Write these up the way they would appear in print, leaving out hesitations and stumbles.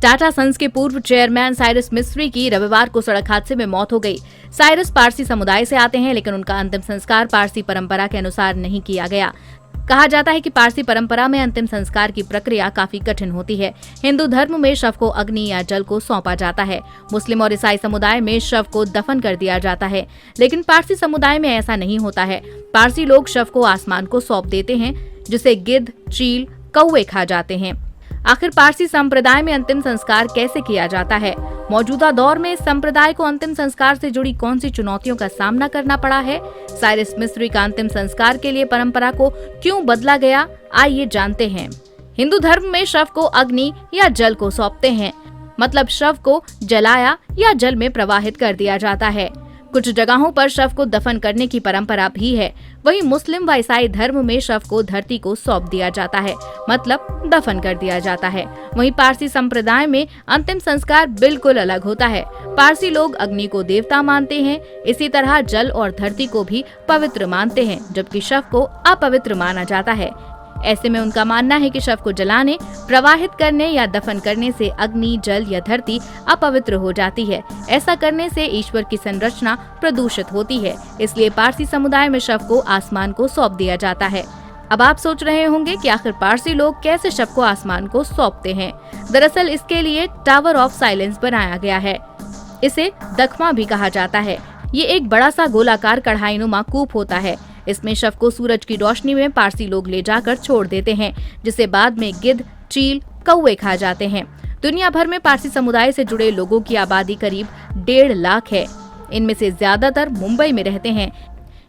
Tata sons के पूर्व chairman Cyrus मिस्त्री की रविवार को सड़क हादसे में मौत हो गई। साइरस पारसी समुदाय से आते हैं, लेकिन उनका अंतिम संस्कार पारसी परंपरा के अनुसार नहीं किया गया। कहा जाता है कि पारसी परंपरा में अंतिम संस्कार की प्रक्रिया काफी कठिन होती है। हिंदू धर्म में शव को अग्नि या जल को सौंपा जाता है। मुस्लिम और ईसाई समुदाय में शव को दफन कर दिया जाता है, लेकिन पारसी समुदाय में ऐसा नहीं होता है। पारसी लोग शव को आसमान को सौंप देते हैं, जिसे गिद्ध, चील, कौवे खा जाते हैं। आखिर पारसी संप्रदाय में अंतिम संस्कार कैसे किया जाता है? मौजूदा दौर में इस संप्रदाय को अंतिम संस्कार से जुड़ी कौन सी चुनौतियों का सामना करना पड़ा है? साइरस मिस्त्री का अंतिम संस्कार के लिए परंपरा को क्यों बदला गया? आइए जानते हैं। हिंदू धर्म में शव को अग्नि या जल को सौंपते हैं, मतलब शव को जलाया या जल में प्रवाहित कर दिया जाता है। कुछ जगहों पर शव को दफन करने की परंपरा भी है। वहीं मुस्लिम व ईसाई धर्म में शव को धरती को सौंप दिया जाता है, मतलब दफन कर दिया जाता है। वहीं पारसी संप्रदाय में अंतिम संस्कार बिल्कुल अलग होता है। पारसी लोग अग्नि को देवता मानते हैं, इसी तरह जल और धरती को भी पवित्र मानते हैं, जबकि शव को अपवित्र माना जाता है। ऐसे में उनका मानना है कि शव को जलाने, प्रवाहित करने या दफन करने से अग्नि, जल या धरती अपवित्र हो जाती है। ऐसा करने से ईश्वर की संरचना प्रदूषित होती है, इसलिए पारसी समुदाय में शव को आसमान को सौंप दिया जाता है। अब आप सोच रहे होंगे कि आखिर पारसी लोग कैसे शव को आसमान को सौंपते हैं? दरअसल इसके लिए टावर ऑफ साइलेंस बनाया गया है। इसे दखमा भी कहा जाता है। ये एक बड़ा सा गोलाकार कढ़ाईनुमा कूप होता है। इसमें शव को सूरज की रोशनी में पारसी लोग ले जाकर छोड़ देते हैं, जिसे बाद में गिद्ध, चील, कौवे खा जाते हैं। दुनिया भर में पारसी समुदाय से जुड़े लोगों की आबादी करीब 1.5 लाख है। इनमें से ज्यादातर मुंबई में रहते हैं।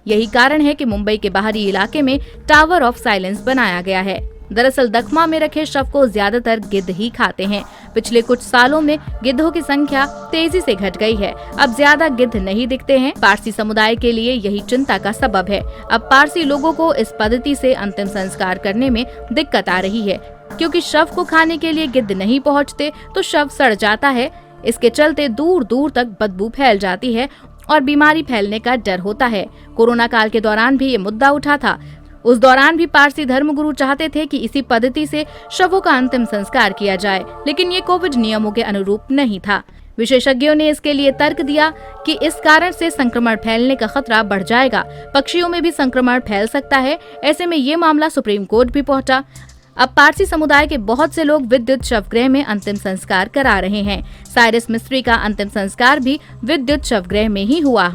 यही कारण है कि मुंबई के बाहरी इलाके में टावर ऑफ साइलेंस बनाया गया है। दरअसल दखमा में रखे शव को ज्यादातर गिद्ध ही खाते हैं। पिछले कुछ सालों में गिद्धों की संख्या तेजी से घट गई है। अब ज्यादा गिद्ध नहीं दिखते हैं। पारसी समुदाय के लिए यही चिंता का सबब है। अब पारसी लोगों को इस पद्धति से अंतिम संस्कार करने में दिक्कत आ रही है, क्योंकि शव को खाने के लिए गिद्ध नहीं पहुँचते तो शव सड़ जाता है। इसके चलते दूर दूर तक बदबू फैल जाती है और बीमारी फैलने का डर होता है। कोरोना काल के दौरान भी ये मुद्दा उठा था। उस दौरान भी पारसी धर्मगुरु चाहते थे कि इसी पद्धति से शवों का अंतिम संस्कार किया जाए, लेकिन ये कोविड नियमों के अनुरूप नहीं था। विशेषज्ञों ने इसके लिए तर्क दिया कि इस कारण से संक्रमण फैलने का खतरा बढ़ जाएगा। पक्षियों में भी संक्रमण फैल सकता है। ऐसे में ये मामला सुप्रीम कोर्ट भी पहुंचा। अब पारसी समुदाय के बहुत से लोग विद्युत शवगृह में अंतिम संस्कार करा रहे हैं। साइरस मिस्त्री का अंतिम संस्कार भी विद्युत शवगृह में ही हुआ।